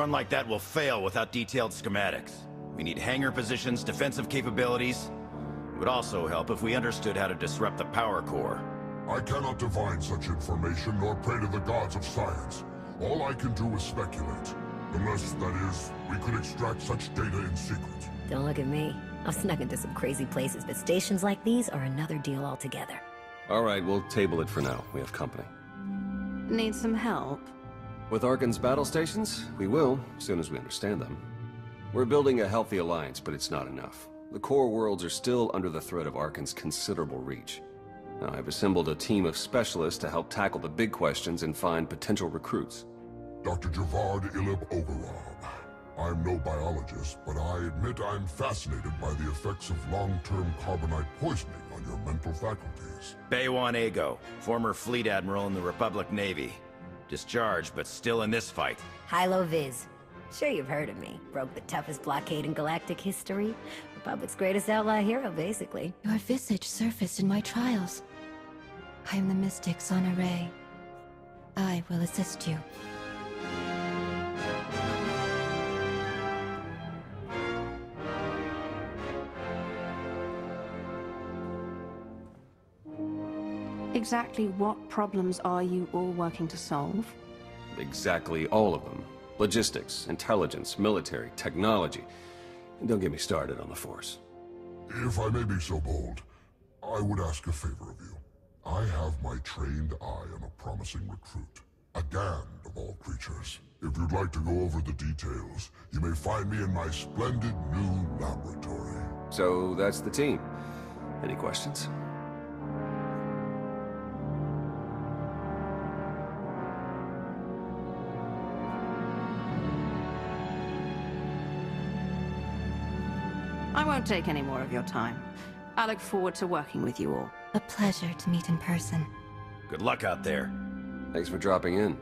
Run like that will fail without detailed schematics. We need hangar positions, defensive capabilities. It would also help if we understood how to disrupt the power core. I cannot divine such information nor pray to the gods of science. All I can do is speculate. Unless, that is, we could extract such data in secret. Don't look at me. I've snuck into some crazy places, but stations like these are another deal altogether. All right, we'll table it for now. We have company. Need some help? With Arkan's battle stations? We will, as soon as we understand them. We're building a healthy alliance, but it's not enough. The core worlds are still under the threat of Arkan's considerable reach. Now, I've assembled a team of specialists to help tackle the big questions and find potential recruits. Dr. Javad Ilib Ogorab. I'm no biologist, but I admit I'm fascinated by the effects of long-term carbonite poisoning on your mental faculties. Baywan Ego, former fleet admiral in the Republic Navy. Discharged, but still in this fight. Hilo Viz. Sure you've heard of me. Broke the toughest blockade in galactic history. Republic's greatest outlaw hero, basically. Your visage surfaced in my trials. I am the mystic Sana Ray. I will assist you. Exactly what problems are you all working to solve? Exactly all of them. Logistics, intelligence, military, technology. And don't get me started on the Force. If I may be so bold, I would ask a favor of you. I have my trained eye on a promising recruit. A Gand of all creatures. If you'd like to go over the details, you may find me in my splendid new laboratory. So that's the team. Any questions? I won't take any more of your time. I look forward to working with you all. A pleasure to meet in person. Good luck out there. Thanks for dropping in.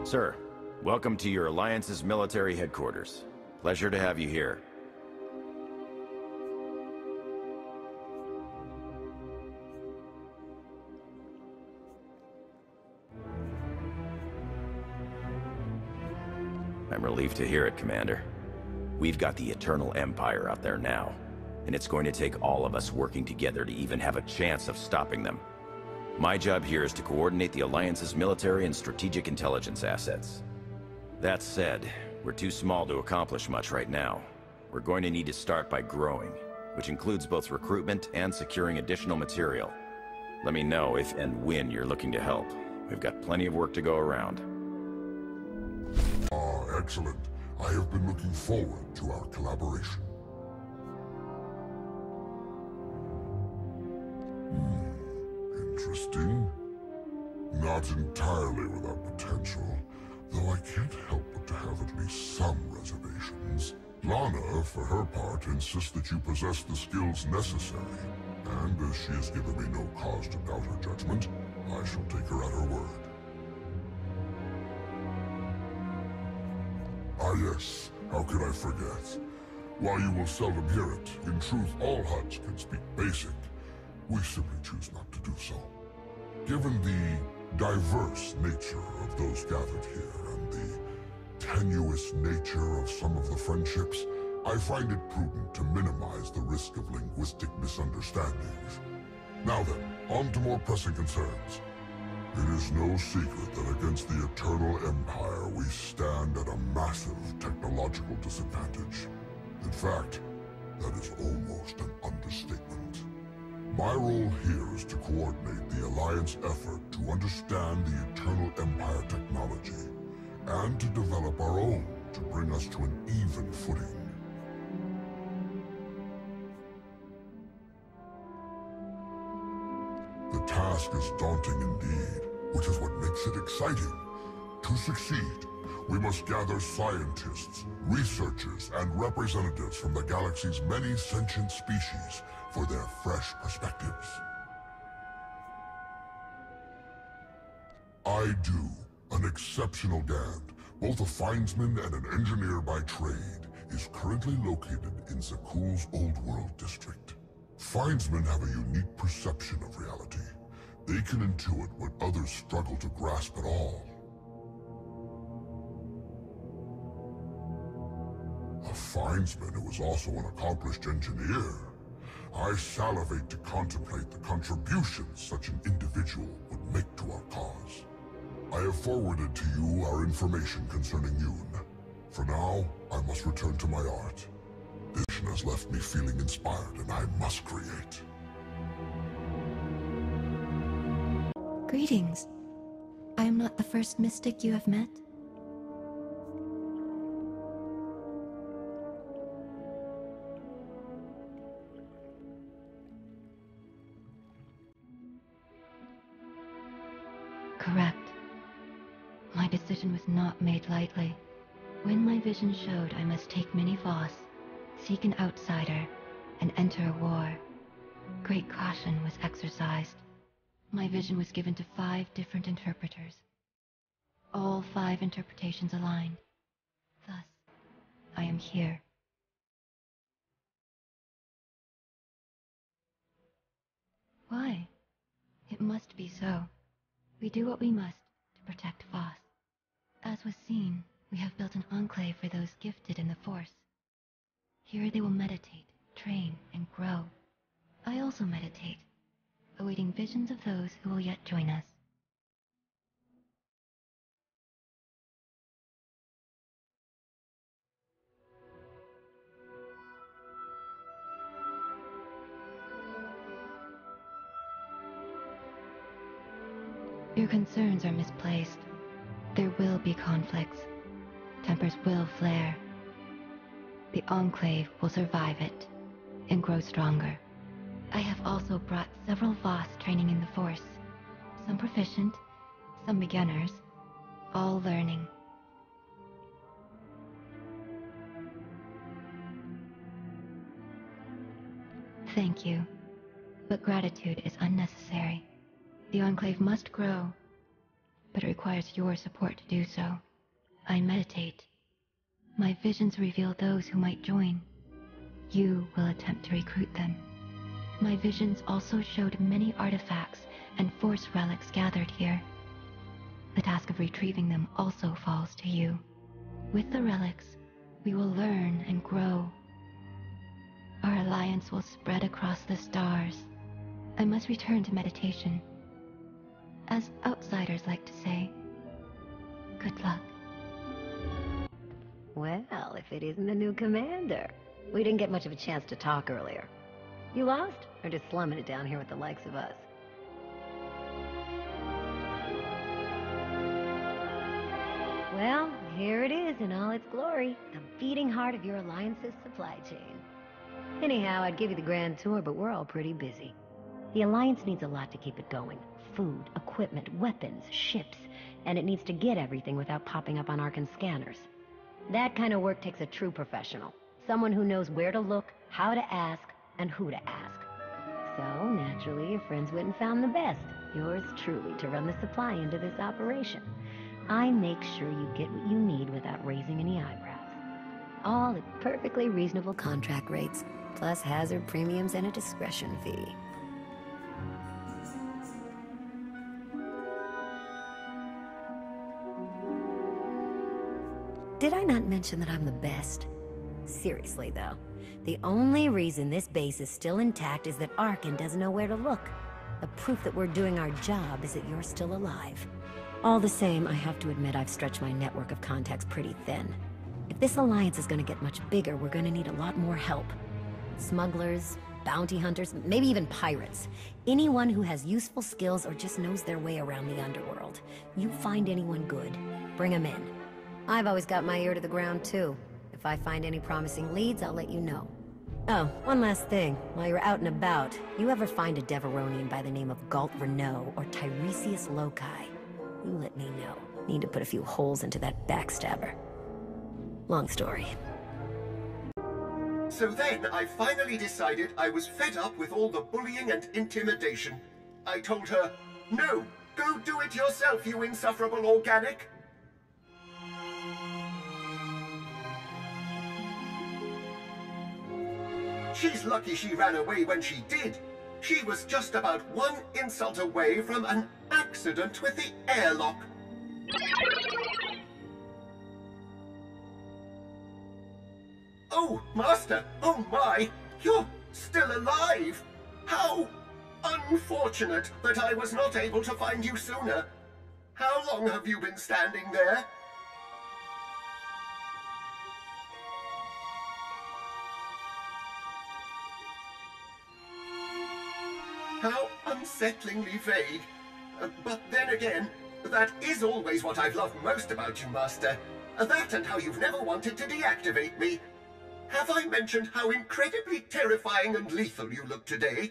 Sir, welcome to your Alliance's military headquarters. Pleasure to have you here. I'm relieved to hear it, Commander. We've got the Eternal Empire out there now, and it's going to take all of us working together to even have a chance of stopping them. My job here is to coordinate the Alliance's military and strategic intelligence assets. That said, we're too small to accomplish much right now. We're going to need to start by growing, which includes both recruitment and securing additional material. Let me know if and when you're looking to help. We've got plenty of work to go around. Ah, excellent. I have been looking forward to our collaboration. Interesting. Not entirely without potential, though I can't help but to have at least some reservations. Lana, for her part, insists that you possess the skills necessary, and as she has given me no cause to doubt her judgment, I shall take her at her word. Ah yes, how could I forget? While you will seldom hear it, in truth all Hutts can speak basic. We simply choose not to do so. Given the diverse nature of those gathered here, and the tenuous nature of some of the friendships, I find it prudent to minimize the risk of linguistic misunderstandings. Now then, on to more pressing concerns. It is no secret that against the Eternal Empire we stand at a massive technological disadvantage. In fact, that is almost an understatement. My role here is to coordinate the Alliance effort to understand the Eternal Empire technology, and to develop our own to bring us to an even footing. The task is daunting indeed, which is what makes it exciting. To succeed, we must gather scientists, researchers, and representatives from the galaxy's many sentient species for their fresh perspectives. I do, an exceptional Gand, both a findsman and an engineer by trade, is currently located in Zakuul's Old World district. Findsmen have a unique perception of reality. They can intuit what others struggle to grasp at all. findsman who was also an accomplished engineer. I salivate to contemplate the contributions such an individual would make to our cause. I have forwarded to you our information concerning Yoon. For now, I must return to my art. Vision has left me feeling inspired, and I must create. Greetings. I am not the first mystic you have met. Correct. My decision was not made lightly. When my vision showed I must take Mini Voss, seek an outsider, and enter a war, great caution was exercised. My vision was given to 5 different interpreters. All 5 interpretations aligned. Thus, I am here. Why? It must be so. We do what we must to protect Voss. As was seen, we have built an enclave for those gifted in the Force. Here they will meditate, train, and grow. I also meditate, awaiting visions of those who will yet join us. Your concerns are misplaced. There will be conflicts. Tempers will flare. The Enclave will survive it and grow stronger. I have also brought several Voss training in the Force. Some proficient, some beginners, all learning. Thank you, but gratitude is unnecessary. The Enclave must grow, but it requires your support to do so. I meditate. My visions reveal those who might join. You will attempt to recruit them. My visions also showed many artifacts and Force relics gathered here. The task of retrieving them also falls to you. With the relics, we will learn and grow. Our alliance will spread across the stars. I must return to meditation. As outsiders like to say, good luck. Well, if it isn't the new commander. We didn't get much of a chance to talk earlier. You lost, or just slumming it down here with the likes of us? Well, here it is in all its glory. The beating heart of your Alliance's supply chain. Anyhow, I'd give you the grand tour, but we're all pretty busy. The Alliance needs a lot to keep it going. Food, equipment, weapons, ships, and it needs to get everything without popping up on Arkan scanners. That kind of work takes a true professional. Someone who knows where to look, how to ask, and who to ask. So, naturally, your friends went and found the best. Yours truly to run the supply into this operation. I make sure you get what you need without raising any eyebrows. All at perfectly reasonable contract rates, plus hazard premiums and a discretion fee. Did I not mention that I'm the best? Seriously, though, the only reason this base is still intact is that Arkan doesn't know where to look. A proof that we're doing our job is that you're still alive. All the same, I have to admit I've stretched my network of contacts pretty thin. If this alliance is gonna get much bigger, we're gonna need a lot more help. Smugglers, bounty hunters, maybe even pirates. Anyone who has useful skills or just knows their way around the underworld. You find anyone good, bring them in. I've always got my ear to the ground, too. If I find any promising leads, I'll let you know. Oh, one last thing. While you're out and about, you ever find a Deveronian by the name of Galt Renault or Tiresias Loci, you let me know. Need to put a few holes into that backstabber. Long story. So then, I finally decided I was fed up with all the bullying and intimidation. I told her, no, go do it yourself, you insufferable organic. She's lucky she ran away when she did. She was just about one insult away from an accident with the airlock. Oh, Master! Oh my! You're still alive! How unfortunate that I was not able to find you sooner. How long have you been standing there? How unsettlingly vague. But then again, that is always what I've loved most about you, Master. That and how you've never wanted to deactivate me. Have I mentioned how incredibly terrifying and lethal you look today?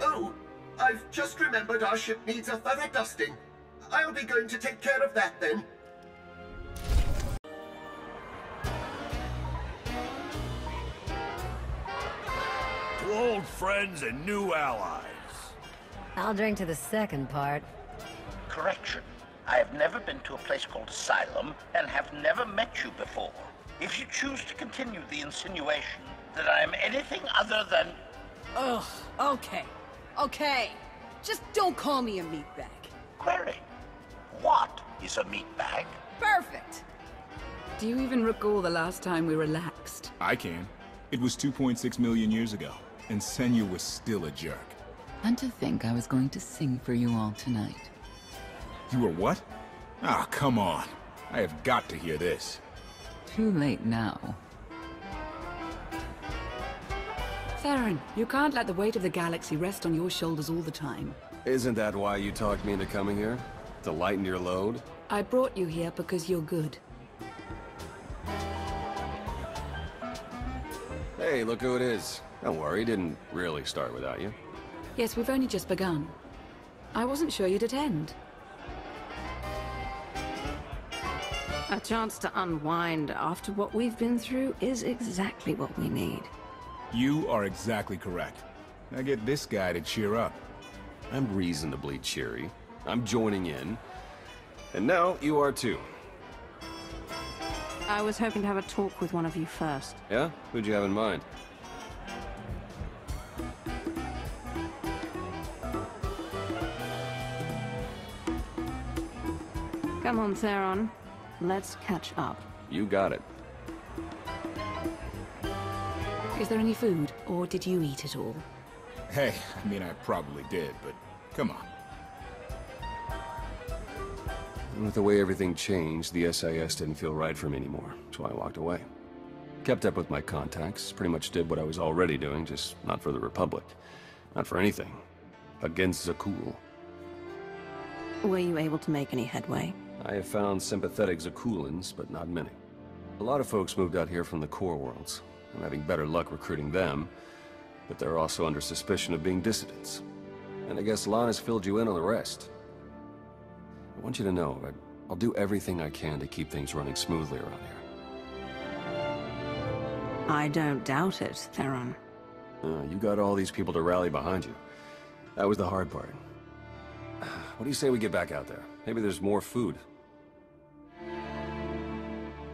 Oh, I've just remembered our ship needs a thorough dusting. I'll be going to take care of that then. To old friends and new allies. I'll drink to the second part. Correction. I have never been to a place called Asylum and have never met you before. If you choose to continue the insinuation that I am anything other than... Ugh, okay. Okay. Just don't call me a meatbag. Query. What is a meatbag? Perfect. Do you even recall the last time we relaxed? I can. It was 2.6 million years ago, and Senya was still a jerk. And to think I was going to sing for you all tonight. You were what? Ah, come on. I have got to hear this. Too late now. Theron, you can't let the weight of the galaxy rest on your shoulders all the time. Isn't that why you talked me into coming here? To lighten your load? I brought you here because you're good. Hey, look who it is. Don't worry, didn't really start without you. Yes, we've only just begun. I wasn't sure you'd attend. A chance to unwind after what we've been through is exactly what we need. You are exactly correct. Now get this guy to cheer up. I'm reasonably cheery. I'm joining in. And now you are too. I was hoping to have a talk with one of you first. Yeah? Who'd you have in mind? Come on, Theron. Let's catch up. You got it. Is there any food, or did you eat it all? Hey, I mean, I probably did, but come on. With the way everything changed, the SIS didn't feel right for me anymore, so I walked away. Kept up with my contacts, pretty much did what I was already doing, just not for the Republic. Not for anything. Against Zakul. Were you able to make any headway? I have found sympathetic Zakulans, but not many. A lot of folks moved out here from the core worlds. I'm having better luck recruiting them, but they're also under suspicion of being dissidents. And I guess Lana's filled you in on the rest. I want you to know, I'll do everything I can to keep things running smoothly around here. I don't doubt it, Theron. You got all these people to rally behind you. That was the hard part. What do you say we get back out there? Maybe there's more food.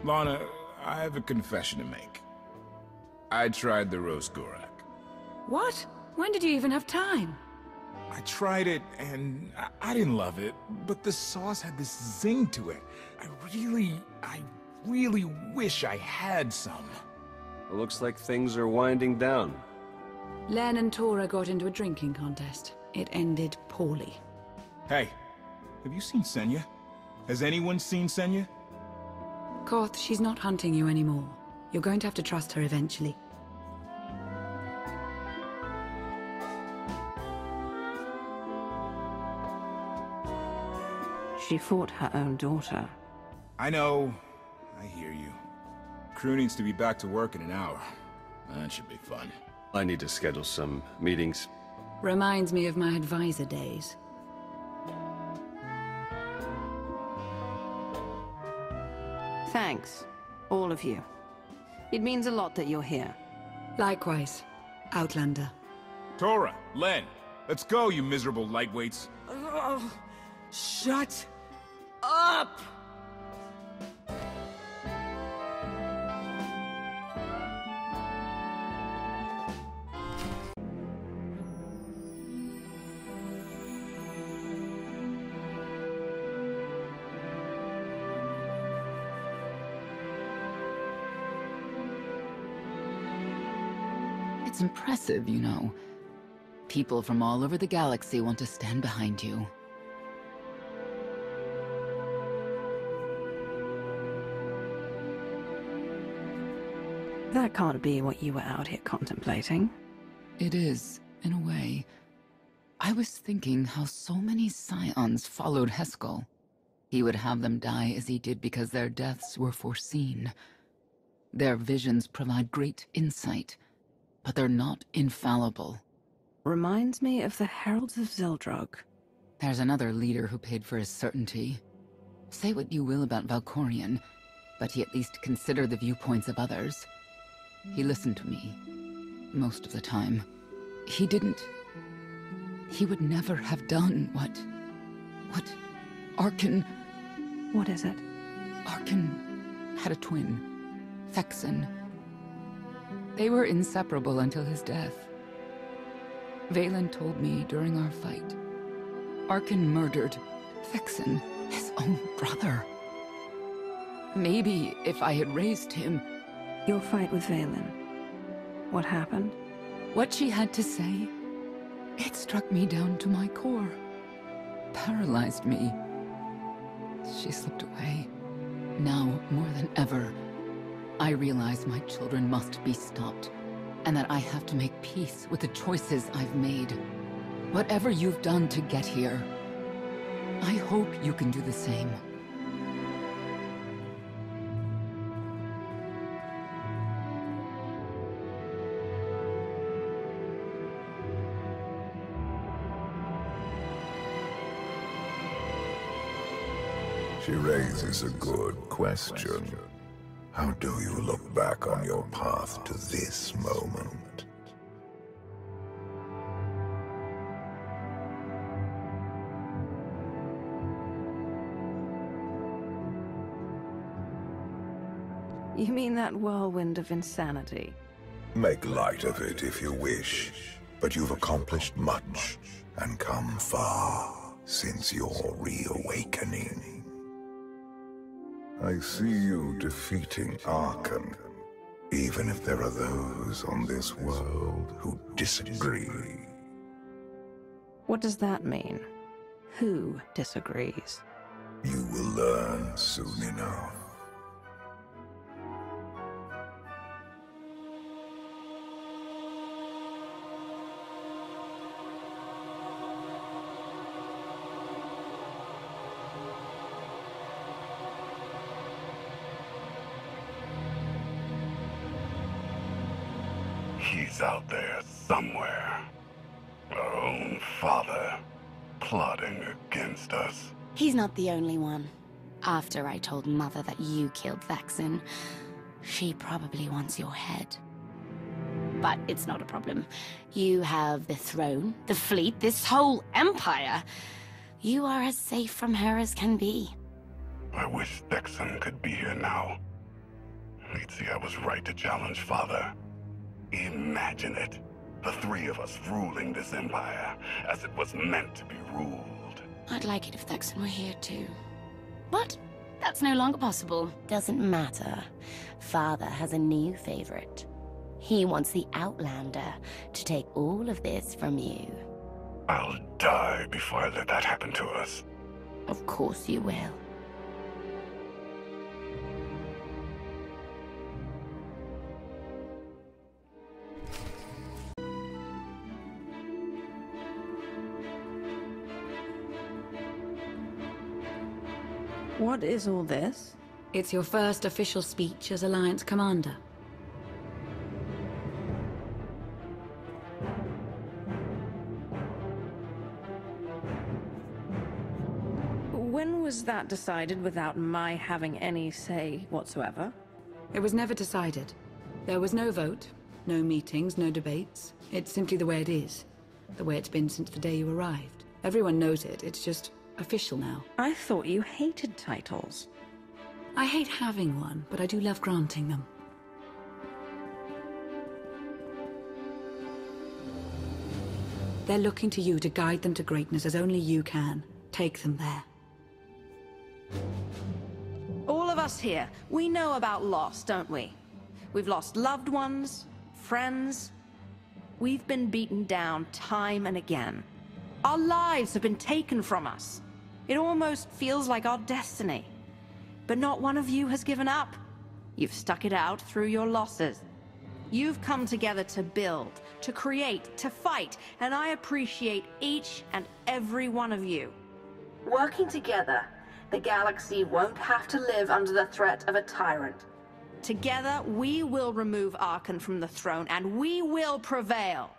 Lana, I have a confession to make. I tried the roast Gorak. What? When did you even have time? I tried it, and I didn't love it, but the sauce had this zing to it. I really wish I had some. It looks like things are winding down. Len and Tora got into a drinking contest. It ended poorly. Hey, have you seen Senya? Has anyone seen Senya? Koth, she's not hunting you anymore. You're going to have to trust her eventually. She fought her own daughter. I know. I hear you. Crew needs to be back to work in an hour. That should be fun. I need to schedule some meetings. Reminds me of my advisor days. Thanks, all of you. It means a lot that you're here. Likewise, Outlander. Tora, Len, let's go, you miserable lightweights. Shut up! It's impressive, you know. People from all over the galaxy want to stand behind you. That can't be what you were out here contemplating. It is, in a way. I was thinking how so many Scions followed Heskel. He would have them die as he did because their deaths were foreseen. Their visions provide great insight, but they're not infallible. Reminds me of the Heralds of Zeldrug. There's another leader who paid for his certainty. Say what you will about Valkorion, but he at least considered the viewpoints of others. He listened to me. Most of the time. He would never have done what Arkan... What is it? Arkan had a twin, Vexen. They were inseparable until his death. Valen told me during our fight. Arkan murdered Vexen, his own brother. Maybe if I had raised him... Your fight with Valen. What happened? What she had to say, it struck me down to my core. Paralyzed me. She slipped away. Now, more than ever, I realize my children must be stopped, and that I have to make peace with the choices I've made. Whatever you've done to get here, I hope you can do the same. She raises a good question. How do you look back on your path to this moment? You mean that whirlwind of insanity? Make light of it if you wish, but you've accomplished much and come far since your reawakening. I see you defeating Arkan, even if there are those on this world who disagree. What does that mean? Who disagrees? You will learn soon enough. He's out there somewhere. Our own father, plotting against us. He's not the only one. After I told Mother that you killed Vexen, she probably wants your head. But it's not a problem. You have the throne, the fleet, this whole empire. You are as safe from her as can be. I wish Vexen could be here now. He'd see I was right to challenge Father. Imagine it. The three of us ruling this empire as it was meant to be ruled. I'd like it if Vexen were here too. But that's no longer possible. Doesn't matter. Father has a new favorite. He wants the Outlander to take all of this from you. I'll die before I let that happen to us. Of course you will. What is all this? It's your first official speech as Alliance Commander. When was that decided without my having any say whatsoever? It was never decided. There was no vote, no meetings, no debates. It's simply the way it is. The way it's been since the day you arrived. Everyone knows it, it's just official now. I thought you hated titles. I hate having one, but I do love granting them. They're looking to you to guide them to greatness as only you can. Take them there. All of us here, we know about loss, don't we? We've lost loved ones, friends. We've been beaten down time and again. Our lives have been taken from us. It almost feels like our destiny. But not one of you has given up. You've stuck it out through your losses. You've come together to build, to create, to fight, and I appreciate each and every one of you. Working together, the galaxy won't have to live under the threat of a tyrant. Together, we will remove Arkan from the throne, and we will prevail.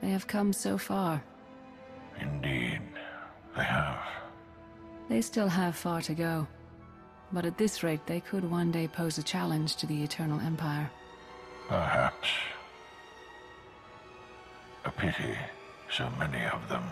They have come so far. Indeed, they have. They still have far to go. But at this rate, they could one day pose a challenge to the Eternal Empire. Perhaps. A pity, so many of them.